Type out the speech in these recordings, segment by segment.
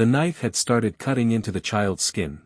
The knife had started cutting into the child's skin.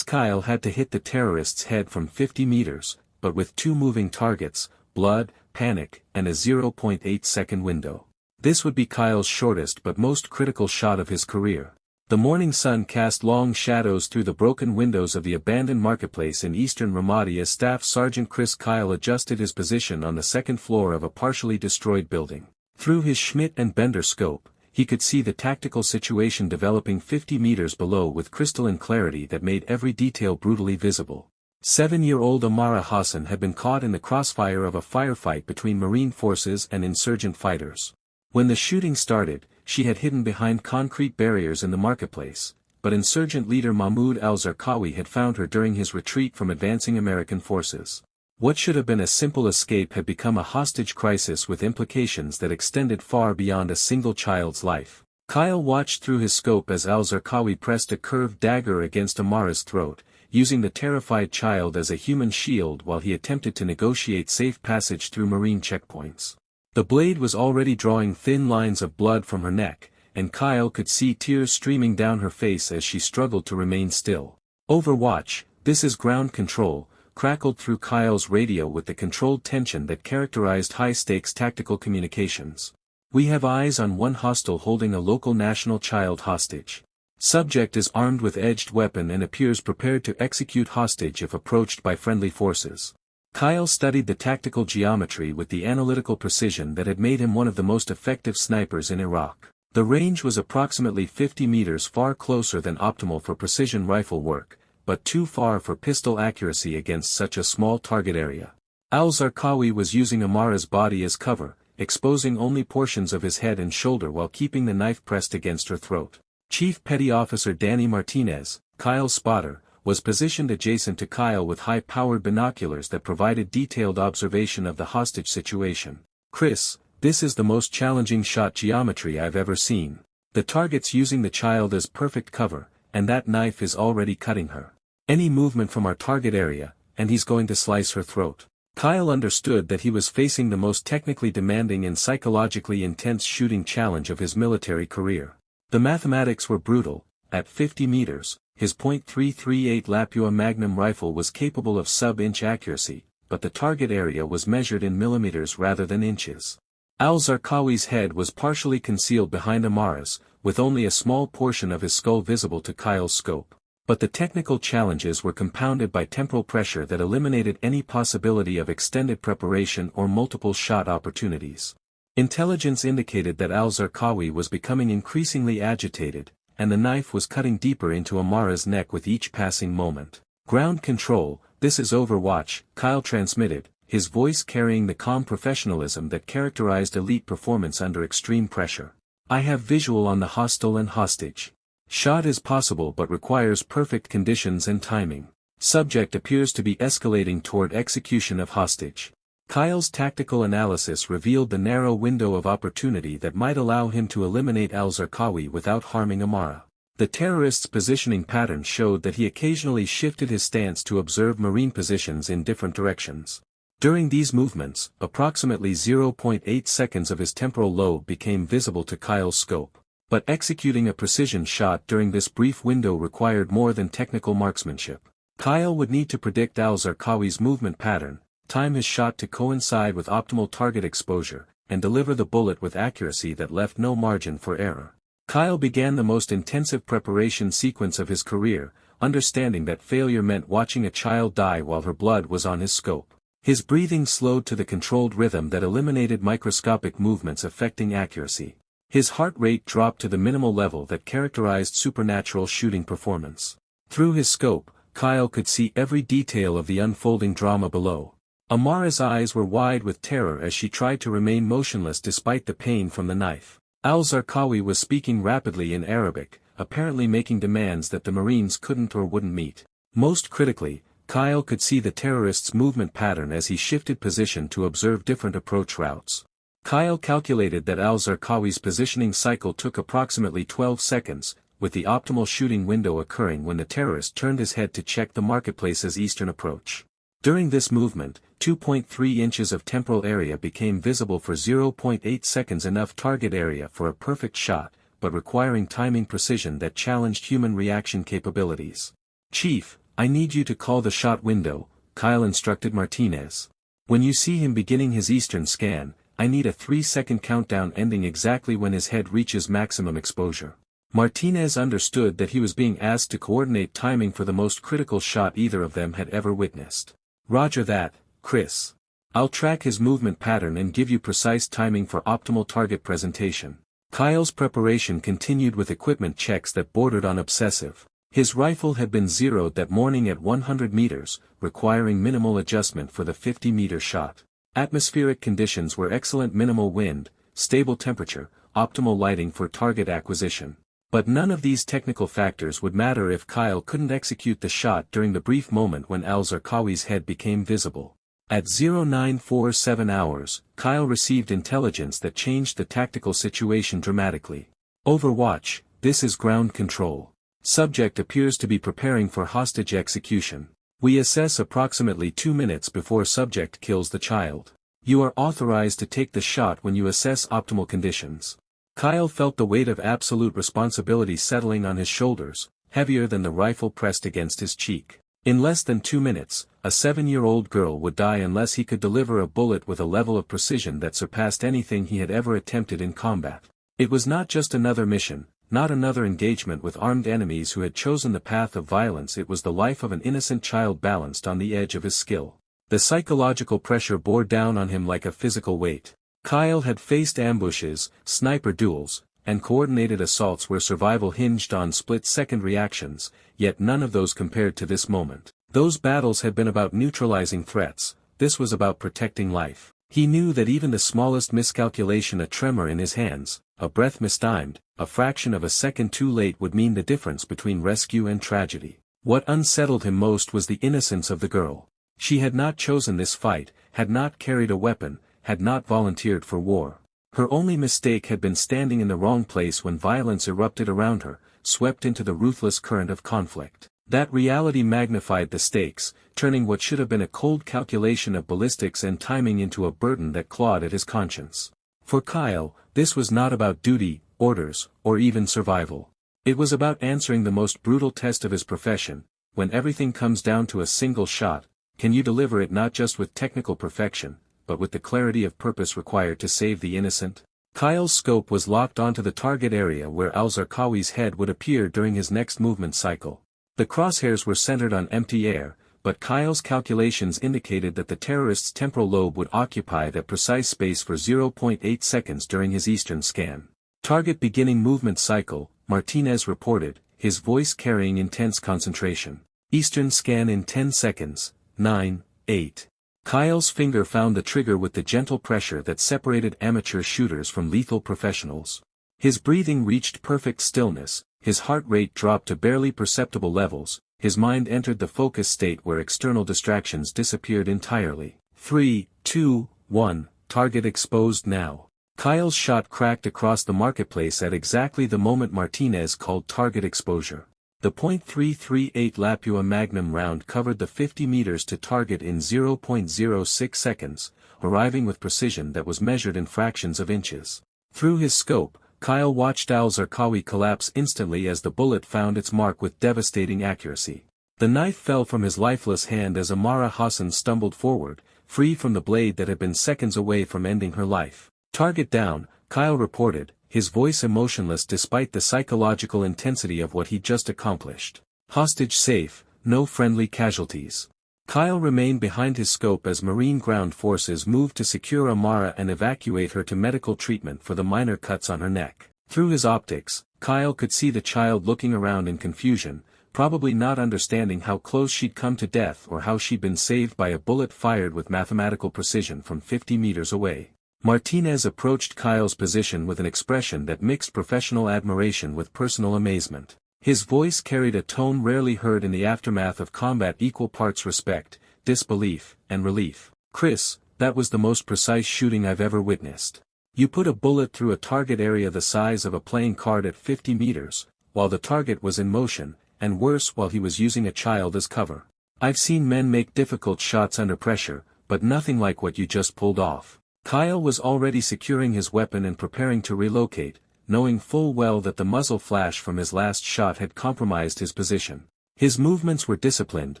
Kyle had to hit the terrorist's head from 50 meters, but with two moving targets, blood, panic, and a 0.8-second window. This would be Kyle's shortest but most critical shot of his career. The morning sun cast long shadows through the broken windows of the abandoned marketplace in eastern Ramadi as Staff Sergeant Kyle adjusted his position on the second floor of a partially destroyed building. Through his Schmidt and Bender scope, he could see the tactical situation developing 50 meters below with crystalline clarity that made every detail brutally visible. 7-year-old Amara Hassan had been caught in the crossfire of a firefight between Marine forces and insurgent fighters. When the shooting started, she had hidden behind concrete barriers in the marketplace, but insurgent leader Mahmoud al-Zarqawi had found her during his retreat from advancing American forces. What should have been a simple escape had become a hostage crisis with implications that extended far beyond a single child's life. Kyle watched through his scope as al-Zarqawi pressed a curved dagger against Amara's throat, using the terrified child as a human shield while he attempted to negotiate safe passage through Marine checkpoints. The blade was already drawing thin lines of blood from her neck, and Kyle could see tears streaming down her face as she struggled to remain still. Overwatch, this is ground control, crackled through Kyle's radio with the controlled tension that characterized high-stakes tactical communications. We have eyes on one hostile holding a local national child hostage. Subject is armed with edged weapon and appears prepared to execute hostage if approached by friendly forces. Kyle studied the tactical geometry with the analytical precision that had made him one of the most effective snipers in Iraq. The range was approximately 50 meters, far closer than optimal for precision rifle work, but too far for pistol accuracy against such a small target area. Al-Zarqawi was using Amara's body as cover, exposing only portions of his head and shoulder while keeping the knife pressed against her throat. Chief Petty Officer Danny Martinez, Kyle's spotter, was positioned adjacent to Kyle with high-powered binoculars that provided detailed observation of the hostage situation. "Chris, this is the most challenging shot geometry I've ever seen. The target's using the child as perfect cover, and that knife is already cutting her. Any movement from our target area, and he's going to slice her throat." Kyle understood that he was facing the most technically demanding and psychologically intense shooting challenge of his military career. The mathematics were brutal. At 50 meters, his .338 Lapua Magnum rifle was capable of sub-inch accuracy, but the target area was measured in millimeters rather than inches. Al-Zarqawi's head was partially concealed behind Amara's, with only a small portion of his skull visible to Kyle's scope. But the technical challenges were compounded by temporal pressure that eliminated any possibility of extended preparation or multiple shot opportunities. Intelligence indicated that al-Zarqawi was becoming increasingly agitated, and the knife was cutting deeper into Amara's neck with each passing moment. "Ground control, this is Overwatch," Kyle transmitted, his voice carrying the calm professionalism that characterized elite performance under extreme pressure. "I have visual on the hostile and hostage. Shot is possible but requires perfect conditions and timing. Subject appears to be escalating toward execution of hostage." Kyle's tactical analysis revealed the narrow window of opportunity that might allow him to eliminate al-Zarqawi without harming Amara. The terrorist's positioning pattern showed that he occasionally shifted his stance to observe Marine positions in different directions. During these movements, approximately 0.8 seconds of his temporal lobe became visible to Kyle's scope. But executing a precision shot during this brief window required more than technical marksmanship. Kyle would need to predict al-Zarqawi's movement pattern, time his shot to coincide with optimal target exposure, and deliver the bullet with accuracy that left no margin for error. Kyle began the most intensive preparation sequence of his career, understanding that failure meant watching a child die while her blood was on his scope. His breathing slowed to the controlled rhythm that eliminated microscopic movements affecting accuracy. His heart rate dropped to the minimal level that characterized supernatural shooting performance. Through his scope, Kyle could see every detail of the unfolding drama below. Amara's eyes were wide with terror as she tried to remain motionless despite the pain from the knife. Al-Zarqawi was speaking rapidly in Arabic, apparently making demands that the Marines couldn't or wouldn't meet. Most critically, Kyle could see the terrorist's movement pattern as he shifted position to observe different approach routes. Kyle calculated that al-Zarqawi's positioning cycle took approximately 12 seconds, with the optimal shooting window occurring when the terrorist turned his head to check the marketplace's eastern approach. During this movement, 2.3 inches of temporal area became visible for 0.8 seconds, enough target area for a perfect shot, but requiring timing precision that challenged human reaction capabilities. "Chief, I need you to call the shot window," Kyle instructed Martinez. "When you see him beginning his eastern scan, I need a 3-second countdown ending exactly when his head reaches maximum exposure." Martinez understood that he was being asked to coordinate timing for the most critical shot either of them had ever witnessed. "Roger that, Chris. I'll track his movement pattern and give you precise timing for optimal target presentation." Kyle's preparation continued with equipment checks that bordered on obsessive. His rifle had been zeroed that morning at 100 meters, requiring minimal adjustment for the 50-meter shot. Atmospheric conditions were excellent: minimal wind, stable temperature, optimal lighting for target acquisition. But none of these technical factors would matter if Kyle couldn't execute the shot during the brief moment when al-Zarqawi's head became visible. At 0947 hours, Kyle received intelligence that changed the tactical situation dramatically. "Overwatch, this is ground control. Subject appears to be preparing for hostage execution. We assess approximately 2 minutes before subject kills the child. You are authorized to take the shot when you assess optimal conditions." Kyle felt the weight of absolute responsibility settling on his shoulders, heavier than the rifle pressed against his cheek. In less than 2 minutes, a 7-year-old girl would die unless he could deliver a bullet with a level of precision that surpassed anything he had ever attempted in combat. It was not just another mission, not another engagement with armed enemies who had chosen the path of violence. It was the life of an innocent child balanced on the edge of his skill. The psychological pressure bore down on him like a physical weight. Kyle had faced ambushes, sniper duels, and coordinated assaults where survival hinged on split-second reactions, yet none of those compared to this moment. Those battles had been about neutralizing threats, this was about protecting life. He knew that even the smallest miscalculation, a tremor in his hands, a breath mistimed, a fraction of a second too late would mean the difference between rescue and tragedy. What unsettled him most was the innocence of the girl. She had not chosen this fight, had not carried a weapon, had not volunteered for war. Her only mistake had been standing in the wrong place when violence erupted around her, swept into the ruthless current of conflict. That reality magnified the stakes, turning what should have been a cold calculation of ballistics and timing into a burden that clawed at his conscience. For Kyle, this was not about duty, orders, or even survival. It was about answering the most brutal test of his profession. When everything comes down to a single shot, can you deliver it not just with technical perfection, but with the clarity of purpose required to save the innocent? Kyle's scope was locked onto the target area where al-Zarqawi's head would appear during his next movement cycle. The crosshairs were centered on empty air, but Kyle's calculations indicated that the terrorist's temporal lobe would occupy that precise space for 0.8 seconds during his eastern scan. "Target beginning movement cycle," Martinez reported, his voice carrying intense concentration. "Eastern scan in 10 seconds, 9, 8. Kyle's finger found the trigger with the gentle pressure that separated amateur shooters from lethal professionals. His breathing reached perfect stillness, his heart rate dropped to barely perceptible levels, his mind entered the focus state where external distractions disappeared entirely. 3, 2, 1, target exposed now. Kyle's shot cracked across the marketplace at exactly the moment Martinez called target exposure. The .338 Lapua Magnum round covered the 50 meters to target in 0.06 seconds, arriving with precision that was measured in fractions of inches. Through his scope, Kyle watched al-Zarqawi collapse instantly as the bullet found its mark with devastating accuracy. The knife fell from his lifeless hand as Amara Hassan stumbled forward, free from the blade that had been seconds away from ending her life. "Target down," Kyle reported, his voice emotionless despite the psychological intensity of what he'd just accomplished. "Hostage safe, no friendly casualties." Kyle remained behind his scope as Marine ground forces moved to secure Amara and evacuate her to medical treatment for the minor cuts on her neck. Through his optics, Kyle could see the child looking around in confusion, probably not understanding how close she'd come to death or how she'd been saved by a bullet fired with mathematical precision from 50 meters away. Martinez approached Kyle's position with an expression that mixed professional admiration with personal amazement. His voice carried a tone rarely heard in the aftermath of combat: equal parts respect, disbelief, and relief. "Chris, that was the most precise shooting I've ever witnessed. You put a bullet through a target area the size of a playing card at 50 meters, while the target was in motion, and worse while he was using a child as cover. I've seen men make difficult shots under pressure, but nothing like what you just pulled off." Kyle was already securing his weapon and preparing to relocate, knowing full well that the muzzle flash from his last shot had compromised his position. His movements were disciplined,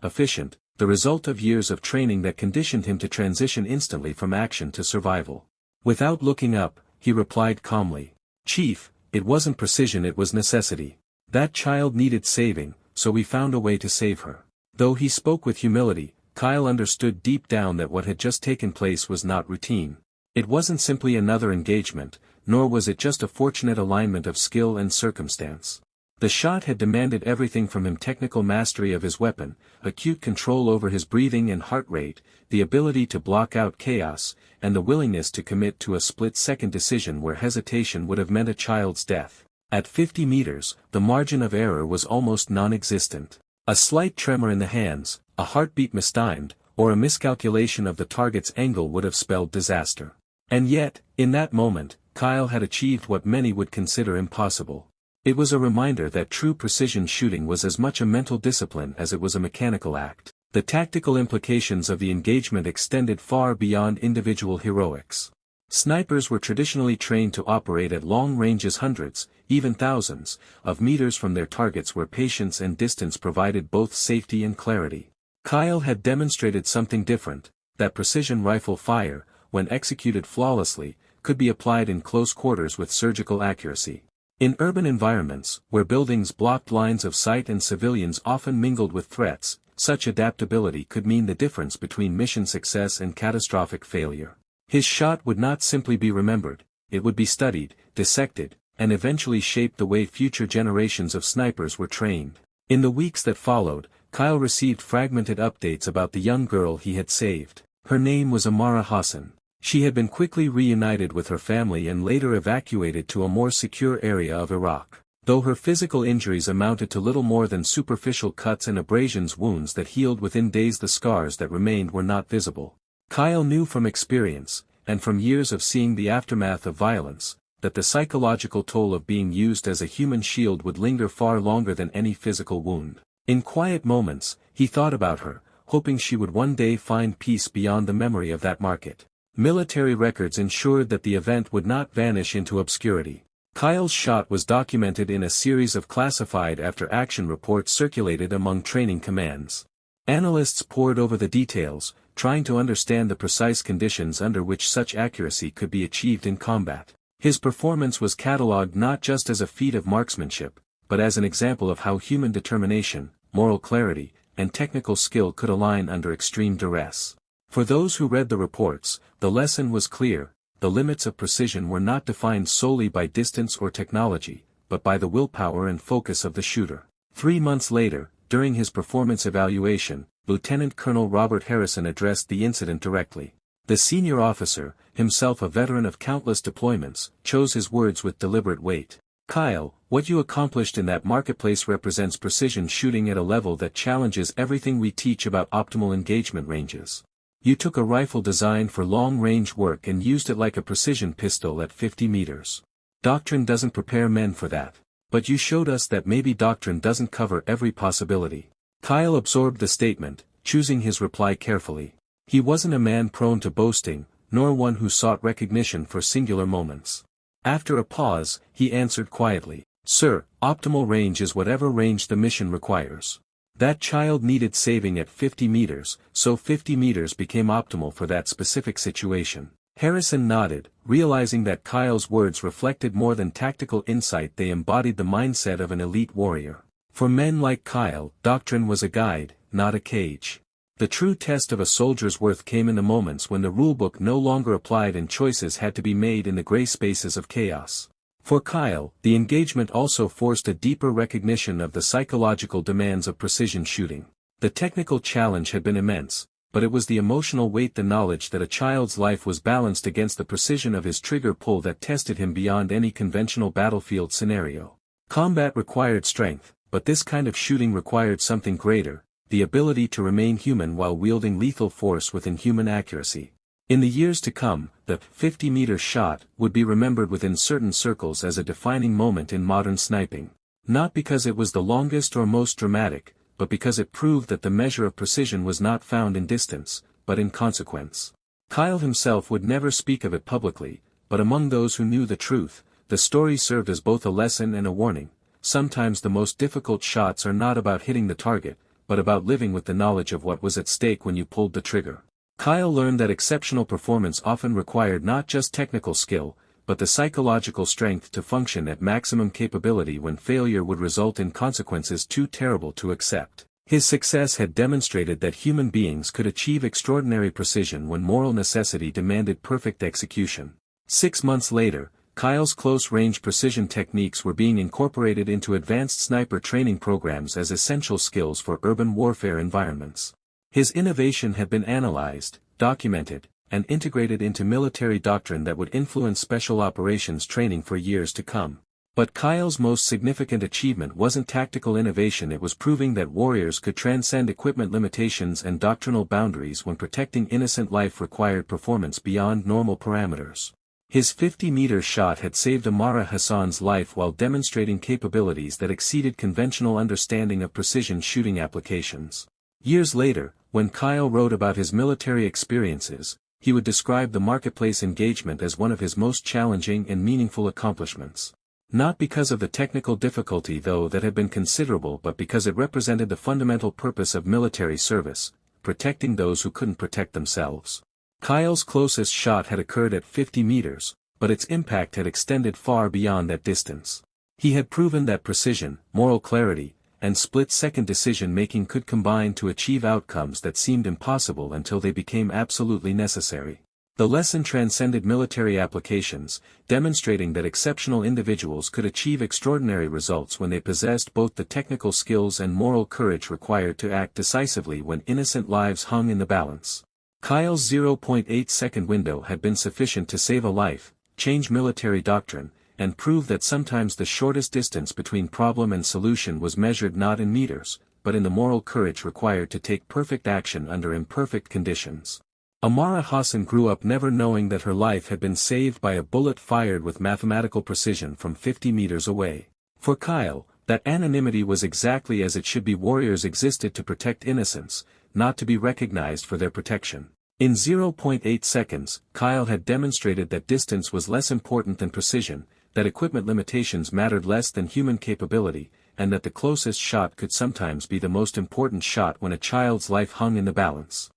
efficient, the result of years of training that conditioned him to transition instantly from action to survival. Without looking up, he replied calmly, "Chief, it wasn't precision, it was necessity. That child needed saving, so we found a way to save her." Though he spoke with humility, Kyle understood deep down that what had just taken place was not routine. It wasn't simply another engagement, nor was it just a fortunate alignment of skill and circumstance. The shot had demanded everything from him: technical mastery of his weapon, acute control over his breathing and heart rate, the ability to block out chaos, and the willingness to commit to a split-second decision where hesitation would have meant a child's death. At 50 meters, the margin of error was almost non-existent. A slight tremor in the hands, a heartbeat mistimed, or a miscalculation of the target's angle would have spelled disaster. And yet, in that moment, Kyle had achieved what many would consider impossible. It was a reminder that true precision shooting was as much a mental discipline as it was a mechanical act. The tactical implications of the engagement extended far beyond individual heroics. Snipers were traditionally trained to operate at long ranges, hundreds, even thousands, of meters from their targets, where patience and distance provided both safety and clarity. Kyle had demonstrated something different: that precision rifle fire, when executed flawlessly, could be applied in close quarters with surgical accuracy. In urban environments, where buildings blocked lines of sight and civilians often mingled with threats, such adaptability could mean the difference between mission success and catastrophic failure. His shot would not simply be remembered, it would be studied, dissected, and eventually shaped the way future generations of snipers were trained. In the weeks that followed, Kyle received fragmented updates about the young girl he had saved. Her name was Amara Hassan. She had been quickly reunited with her family and later evacuated to a more secure area of Iraq. Though her physical injuries amounted to little more than superficial cuts and abrasions, wounds that healed within days, the scars that remained were not visible. Kyle knew from experience, and from years of seeing the aftermath of violence, that the psychological toll of being used as a human shield would linger far longer than any physical wound. In quiet moments, he thought about her, hoping she would one day find peace beyond the memory of that market. Military records ensured that the event would not vanish into obscurity. Kyle's shot was documented in a series of classified after-action reports circulated among training commands. Analysts pored over the details, trying to understand the precise conditions under which such accuracy could be achieved in combat. His performance was catalogued not just as a feat of marksmanship, but as an example of how human determination, moral clarity, and technical skill could align under extreme duress. For those who read the reports, the lesson was clear: the limits of precision were not defined solely by distance or technology, but by the willpower and focus of the shooter. 3 months later, during his performance evaluation, Lieutenant Colonel Robert Harrison addressed the incident directly. The senior officer, himself a veteran of countless deployments, chose his words with deliberate weight. "Kyle, what you accomplished in that marketplace represents precision shooting at a level that challenges everything we teach about optimal engagement ranges. You took a rifle designed for long-range work and used it like a precision pistol at 50 meters. Doctrine doesn't prepare men for that. But you showed us that maybe doctrine doesn't cover every possibility." Kyle absorbed the statement, choosing his reply carefully. He wasn't a man prone to boasting, nor one who sought recognition for singular moments. After a pause, he answered quietly, "Sir, optimal range is whatever range the mission requires. That child needed saving at 50 meters, so 50 meters became optimal for that specific situation." Harrison nodded, realizing that Kyle's words reflected more than tactical insight, they embodied the mindset of an elite warrior. For men like Kyle, doctrine was a guide, not a cage. The true test of a soldier's worth came in the moments when the rulebook no longer applied and choices had to be made in the gray spaces of chaos. For Kyle, the engagement also forced a deeper recognition of the psychological demands of precision shooting. The technical challenge had been immense, but it was the emotional weight, the knowledge that a child's life was balanced against the precision of his trigger pull, that tested him beyond any conventional battlefield scenario. Combat required strength, but this kind of shooting required something greater: the ability to remain human while wielding lethal force with inhuman accuracy. In the years to come, the 50-meter shot would be remembered within certain circles as a defining moment in modern sniping. Not because it was the longest or most dramatic, but because it proved that the measure of precision was not found in distance, but in consequence. Kyle himself would never speak of it publicly, but among those who knew the truth, the story served as both a lesson and a warning. Sometimes the most difficult shots are not about hitting the target, but about living with the knowledge of what was at stake when you pulled the trigger. Kyle learned that exceptional performance often required not just technical skill, but the psychological strength to function at maximum capability when failure would result in consequences too terrible to accept. His success had demonstrated that human beings could achieve extraordinary precision when moral necessity demanded perfect execution. 6 months later, Kyle's close-range precision techniques were being incorporated into advanced sniper training programs as essential skills for urban warfare environments. His innovation had been analyzed, documented, and integrated into military doctrine that would influence special operations training for years to come. But Kyle's most significant achievement wasn't tactical innovation, it was proving that warriors could transcend equipment limitations and doctrinal boundaries when protecting innocent life required performance beyond normal parameters. His 50-meter shot had saved Amara Hassan's life while demonstrating capabilities that exceeded conventional understanding of precision shooting applications. Years later, when Kyle wrote about his military experiences, he would describe the marketplace engagement as one of his most challenging and meaningful accomplishments. Not because of the technical difficulty though that had been considerable, but because it represented the fundamental purpose of military service, protecting those who couldn't protect themselves. Kyle's closest shot had occurred at 50 meters, but its impact had extended far beyond that distance. He had proven that precision, moral clarity, and split-second decision-making could combine to achieve outcomes that seemed impossible until they became absolutely necessary. The lesson transcended military applications, demonstrating that exceptional individuals could achieve extraordinary results when they possessed both the technical skills and moral courage required to act decisively when innocent lives hung in the balance. Kyle's 0.8-second window had been sufficient to save a life, change military doctrine, and prove that sometimes the shortest distance between problem and solution was measured not in meters, but in the moral courage required to take perfect action under imperfect conditions. Amara Hassan grew up never knowing that her life had been saved by a bullet fired with mathematical precision from 50 meters away. For Kyle, that anonymity was exactly as it should be. Warriors existed to protect innocence, not to be recognized for their protection. In 0.8 seconds, Kyle had demonstrated that distance was less important than precision, that equipment limitations mattered less than human capability, and that the closest shot could sometimes be the most important shot when a child's life hung in the balance.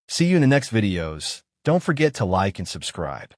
See you in the next videos. Don't forget to like and subscribe.